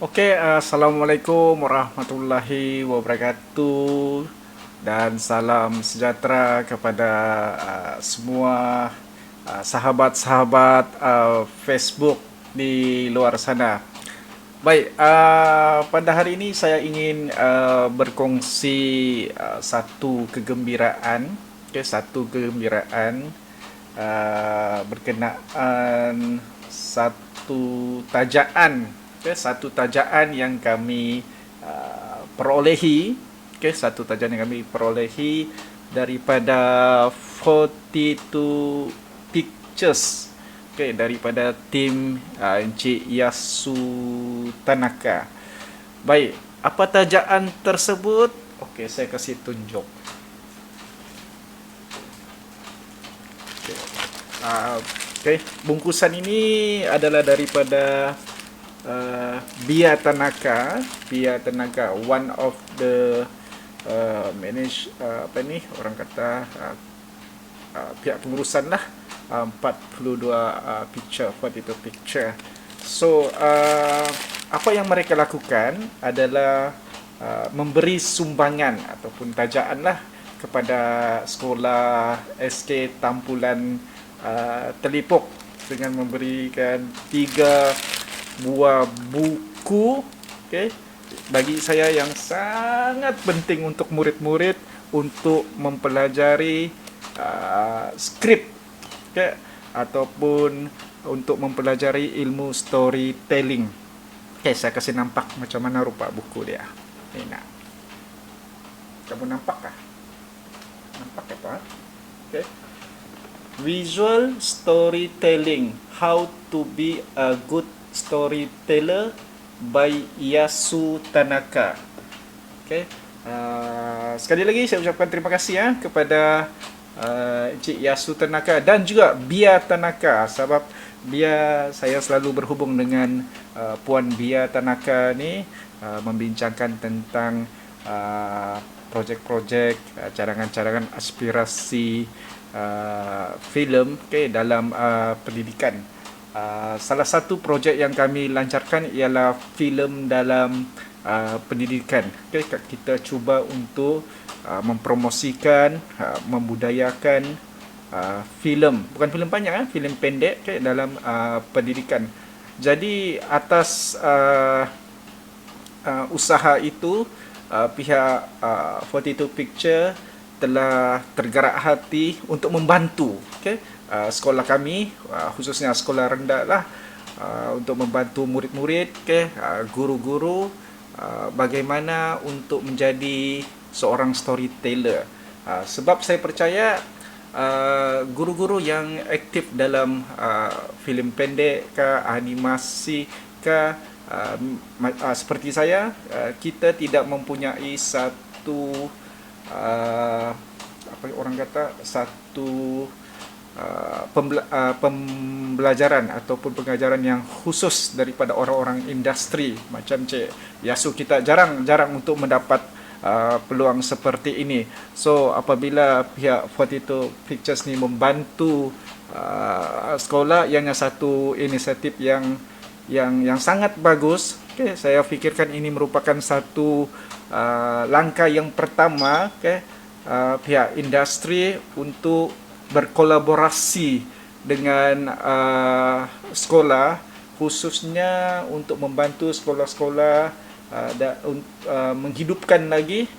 Assalamualaikum warahmatullahi wabarakatuh dan salam sejahtera kepada semua sahabat-sahabat Facebook di luar sana. Baik, pada hari ini saya ingin berkongsi satu kegembiraan, berkenaan satu tajaan yang kami perolehi daripada 42 Pictures, daripada tim Encik Yasu Tanaka. Baik, apa tajaan tersebut? Saya kasih tunjuk. Bungkusan ini adalah daripada Bia Tanaka, one of the orang kata pihak pengurusan lah, 42 picture. So apa yang mereka lakukan adalah memberi sumbangan ataupun tajaan lah kepada sekolah SK Tampulan Telipok dengan memberikan 3 buah buku, bagi saya yang sangat penting untuk murid-murid untuk mempelajari skrip, ataupun untuk mempelajari ilmu storytelling. Saya kasih nampak macam mana rupa buku dia. Nah, kamu nampak kah? Nampak apa? Visual storytelling, how to be a good storyteller by Yasu Tanaka. Sekali lagi saya ucapkan terima kasih kepada Encik Yasu Tanaka dan juga Bia Tanaka, sebab saya selalu berhubung dengan Puan Bia Tanaka ni, membincangkan tentang projek-projek, cadangan-cadangan aspirasi filem dalam pendidikan. Salah satu projek yang kami lancarkan ialah filem dalam pendidikan. Kita cuba untuk mempromosikan, membudayakan filem, bukan filem panjang, filem pendek dalam pendidikan. Jadi atas usaha itu, pihak 42 Picture telah tergerak hati untuk membantu sekolah kami, khususnya sekolah rendah lah, untuk membantu murid-murid, guru-guru, bagaimana untuk menjadi seorang storyteller. Sebab saya percaya guru-guru yang aktif dalam filem pendek ke animasi ke seperti saya, kita tidak mempunyai satu pembelajaran ataupun pengajaran yang khusus daripada orang-orang industri macam Cik Yasu. Kita jarang untuk mendapat peluang seperti ini. So apabila pihak 42 Pictures ni membantu sekolah, ianya satu inisiatif yang sangat bagus. Saya fikirkan ini merupakan satu langkah yang pertama pihak industri untuk berkolaborasi dengan sekolah, khususnya untuk membantu sekolah-sekolah menghidupkan lagi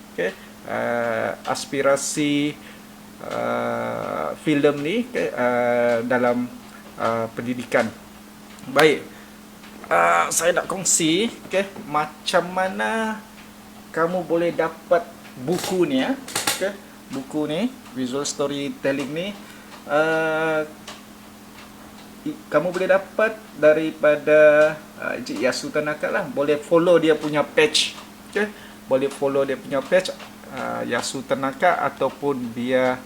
aspirasi filem ni dalam pendidikan. Baik, saya nak kongsi macam mana kamu boleh dapat buku ni, buku ni, visual storytelling ni. Kamu boleh dapat daripada Encik Yasu Tanaka lah. Boleh follow dia punya page, boleh follow dia punya page, Yasu Tanaka ataupun Bia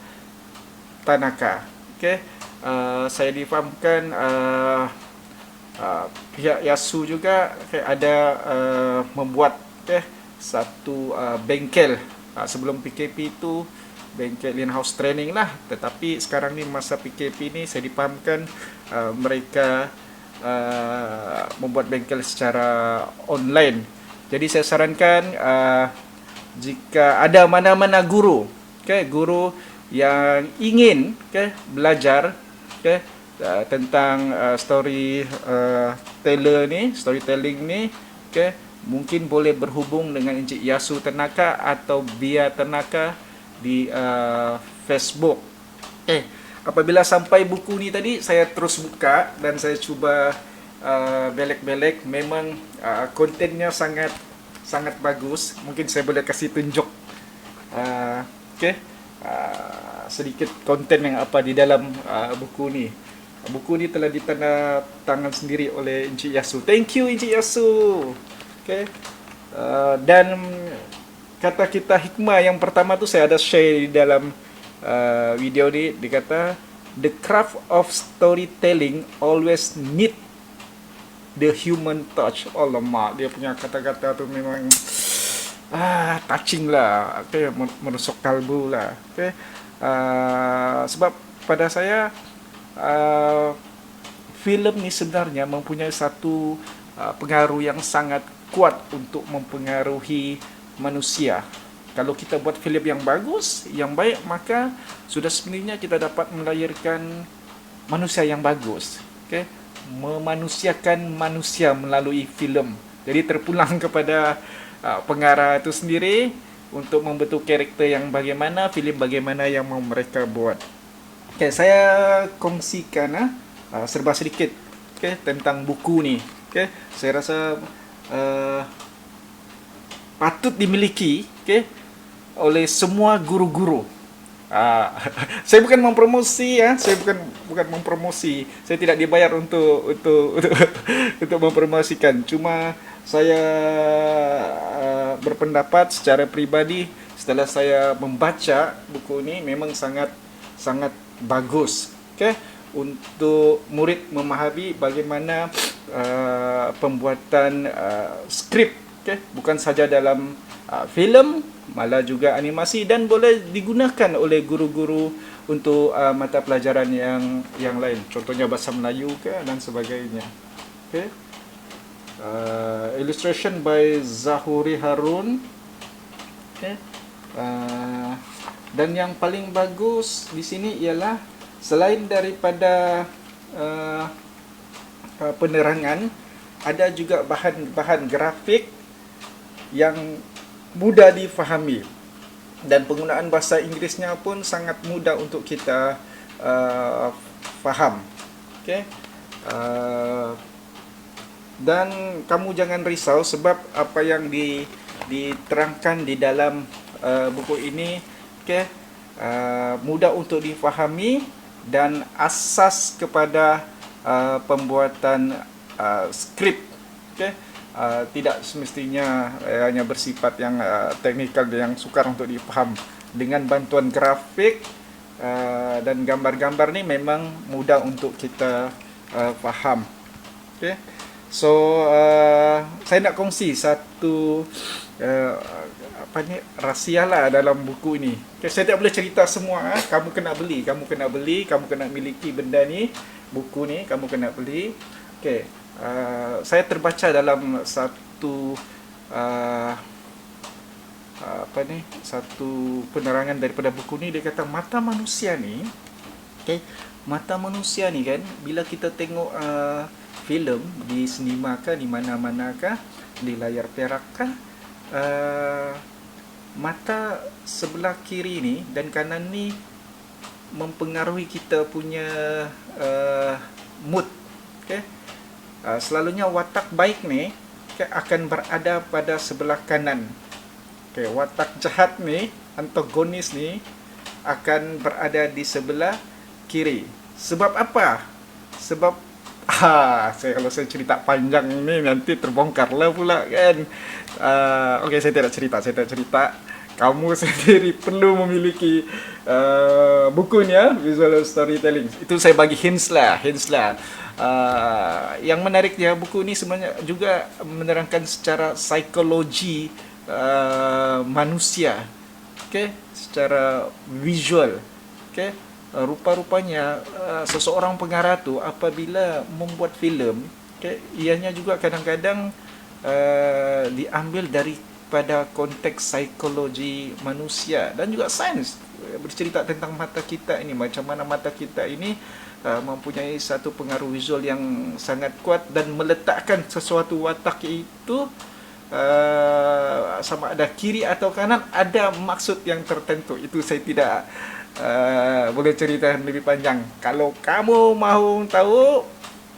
Tanaka. Saya difahamkan pihak Yasu juga ada membuat satu bengkel. Sebelum PKP itu bengkel in-house training lah, tetapi sekarang ni masa PKP ni saya dipahamkan mereka membuat bengkel secara online. Jadi saya sarankan jika ada mana-mana guru, guru yang ingin belajar tentang storytelling ni, mungkin boleh berhubung dengan Encik Yasu Tanaka atau Bia Tanaka di Facebook. Apabila sampai buku ni tadi, saya terus buka dan saya cuba belek-belek. Memang kontennya sangat bagus. Mungkin saya boleh kasih tunjuk sedikit konten yang apa di dalam buku ni. Buku ni telah ditanda tangan sendiri oleh Encik Yasu. Thank you Encik Yasu. Dan kata kita hikmah yang pertama tu saya ada share di dalam video ni. Dia kata, the craft of storytelling always need the human touch. Alamak, dia punya kata-kata tu memang touching lah, menusuk kalbu lah. Sebab pada saya filem ni sebenarnya mempunyai satu pengaruh yang sangat kuat untuk mempengaruhi manusia. Kalau kita buat filem yang bagus, yang baik, maka sudah sebenarnya kita dapat melahirkan manusia yang bagus. Memanusiakan manusia melalui filem. Jadi terpulang kepada pengarah itu sendiri untuk membentuk karakter yang bagaimana, filem bagaimana yang mau mereka buat. Saya kongsikan serba sedikit tentang buku ni. Saya rasa patut dimiliki oleh semua guru-guru. Saya bukan mempromosi saya bukan mempromosi. Saya tidak dibayar untuk mempromosikan. Cuma saya berpendapat secara pribadi setelah saya membaca buku ini memang sangat bagus untuk murid memahami bagaimana pembuatan skrip, bukan saja dalam filem, malah juga animasi, dan boleh digunakan oleh guru-guru untuk mata pelajaran yang lain, contohnya bahasa Melayu dan sebagainya. Illustration by Zahuri Harun. Dan yang paling bagus di sini ialah selain daripada penerangan, ada juga bahan grafik yang mudah difahami, dan penggunaan bahasa Inggerisnya pun sangat mudah untuk kita faham. Dan kamu jangan risau sebab apa yang diterangkan di dalam buku ini mudah untuk difahami dan asas kepada pembuatan skrip. Tidak semestinya hanya bersifat yang teknikal yang sukar untuk difaham. Dengan bantuan grafik dan gambar-gambar ni memang mudah untuk kita faham. So saya nak kongsi satu rahsia lah dalam buku ini. Saya tak boleh cerita semua. Kamu kena beli, kamu kena miliki benda ni, buku ni kamu kena beli. Saya terbaca dalam satu satu penerangan daripada buku ni. Dia kata mata manusia ni kan, bila kita tengok filem di sinema kah, di mana-mana kah, di layar perak kah, mata sebelah kiri ni dan kanan ni mempengaruhi kita punya mood. Selalunya watak baik ni akan berada pada sebelah kanan. Watak jahat ni, antagonis ni, akan berada di sebelah kiri. Sebab apa? Sebab kalau saya cerita panjang ni nanti terbongkar lah pula kan. Saya tak cerita. Kamu sendiri perlu memiliki bukunya, Visual Storytelling. Itu saya bagi hints lah. Yang menariknya, buku ini sebenarnya juga menerangkan secara psikologi manusia, secara visual, rupa-rupanya seseorang pengarah tu apabila membuat filem, okay, ianya juga kadang-kadang diambil daripada konteks psikologi manusia dan juga sains, bercerita tentang mata kita ini, macam mana mata kita ini mempunyai satu pengaruh visual yang sangat kuat dan meletakkan sesuatu watak itu sama ada kiri atau kanan ada maksud yang tertentu. Itu saya tidak boleh cerita lebih panjang. Kalau kamu mahu tahu,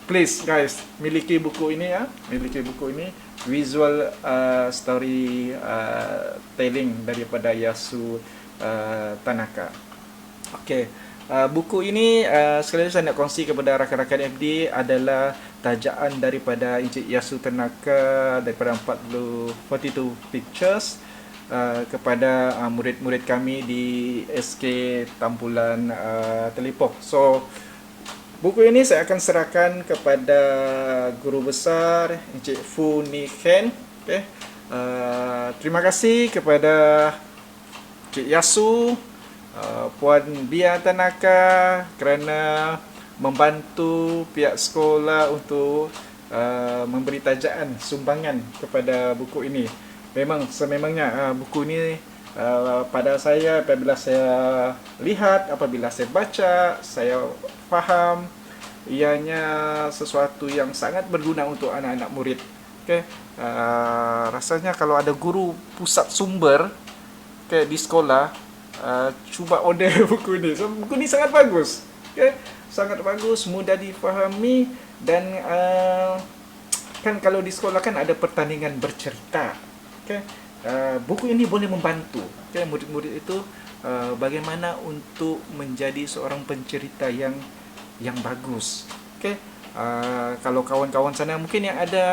please guys, miliki buku ini ya, miliki buku ini, visual story telling daripada Yasu Tanaka. Okay. Buku ini sekali lagi saya nak kongsi kepada rakan-rakan FD adalah tajaan daripada Encik Yasu Tanaka daripada 42 Pictures kepada murid-murid kami di SK Tampulan Telipok. So buku ini saya akan serahkan kepada guru besar Encik Fu Ni Ken. Okay. Terima kasih kepada Encik Yasu, Puan Bia Tanaka kerana membantu pihak sekolah untuk memberi tajaan sumbangan kepada buku ini. Memang sememangnya buku ini pada saya apabila saya lihat, apabila saya baca, saya faham ianya sesuatu yang sangat berguna untuk anak-anak murid. Okay. Rasanya kalau ada guru pusat sumber di sekolah, cuba order buku ni. So, buku ni sangat bagus. Okay? Sangat bagus, mudah difahami dan kan kalau di sekolah kan ada pertandingan bercerita. Okay? Buku ini boleh membantu murid-murid itu bagaimana untuk menjadi seorang pencerita yang bagus. Okay? Kalau kawan-kawan sana mungkin yang ada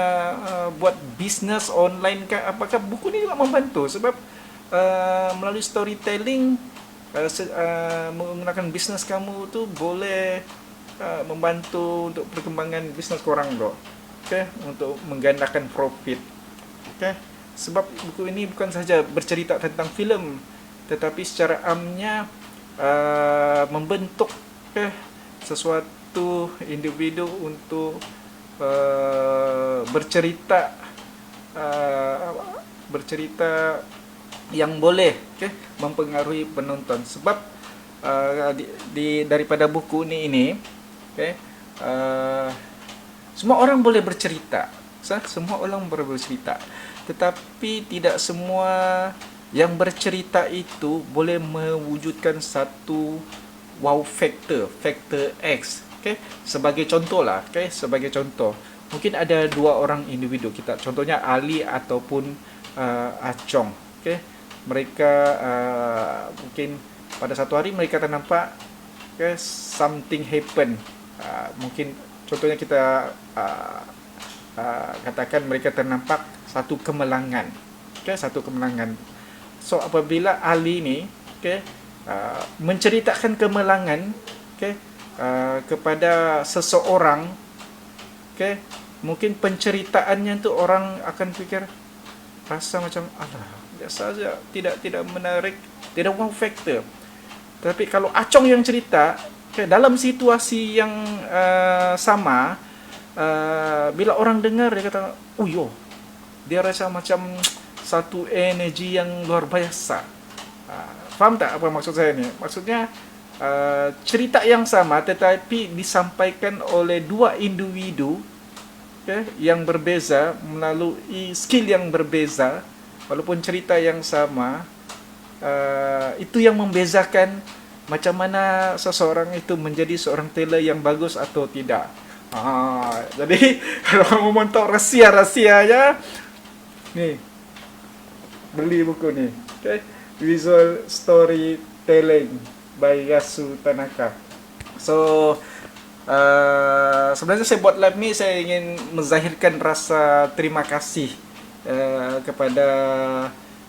buat bisnes online ke apakah, buku ini juga membantu sebab melalui storytelling menggunakan bisnes kamu tu boleh membantu untuk perkembangan bisnes korang tu. Okay? Untuk menggandakan profit. Okay? Sebab buku ini bukan sahaja bercerita tentang filem tetapi secara amnya membentuk sesuatu individu untuk bercerita yang boleh mempengaruhi penonton. Sebab daripada buku ini semua orang boleh bercerita, semua orang boleh bercerita, tetapi tidak semua yang bercerita itu boleh mewujudkan satu wow factor X. Sebagai contoh lah, sebagai contoh, mungkin ada dua orang individu kita, contohnya Ali ataupun Acong. Mereka mungkin pada satu hari mereka ternampak something happen. Mungkin contohnya kita katakan mereka ternampak satu kemenangan. Satu kemenangan. So apabila Ali ni menceritakan kemenangan kepada seseorang, mungkin penceritaannya tu orang akan fikir rasa macam alah biasa saja, tidak menarik, tidak wow factor. Tapi kalau Acong yang cerita dalam situasi yang sama, bila orang dengar dia kata, "Oh yo." Dia rasa macam satu energi yang luar biasa. Faham tak apa maksud saya ni? Maksudnya cerita yang sama tetapi disampaikan oleh dua individu yang berbeza melalui skill yang berbeza. Walaupun cerita yang sama, itu yang membezakan macam mana seseorang itu menjadi seorang teller yang bagus atau tidak. Jadi kalau kamu mau tahu rahsia-rahsianya, nih, beli buku ni. Visual Storytelling by Yasu Tanaka. So sebenarnya saya buat live ni saya ingin menzahirkan rasa terima kasih kepada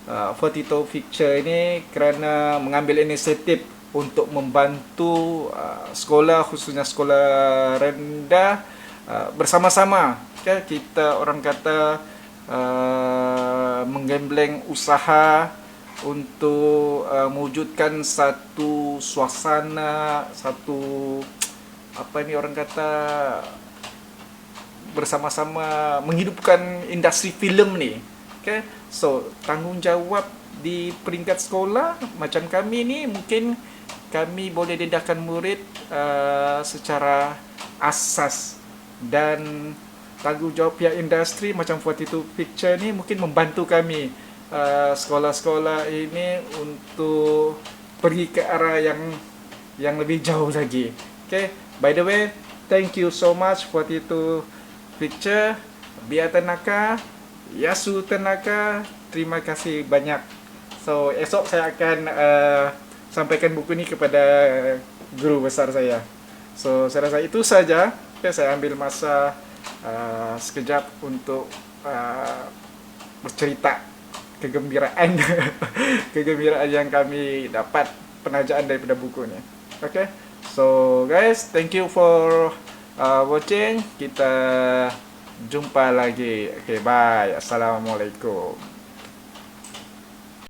42 Picture ini kerana mengambil inisiatif untuk membantu sekolah, khususnya sekolah rendah, bersama-sama. Kita orang kata menggembleng usaha untuk mewujudkan satu suasana, satu apa ni orang kata, bersama-sama menghidupkan industri filem ni. Okay? So, tanggungjawab di peringkat sekolah macam kami ni, mungkin kami boleh dedahkan murid secara asas, dan tanggungjawab pihak industri macam 42 Picture ni mungkin membantu kami sekolah-sekolah ini untuk pergi ke arah yang lebih jauh lagi. Okay, by the way, thank you so much 42 Picture, Bia Tanaka, Yasu Tanaka, terima kasih banyak. So esok saya akan sampaikan buku ni kepada guru besar saya. So saya rasa itu saja. Okay, saya ambil masa sekejap untuk bercerita kegembiraan kegembiraan yang kami dapat penajaan daripada buku ni. Okay, so guys, thank you for watching. Kita jumpa lagi. Okay, bye. Assalamualaikum.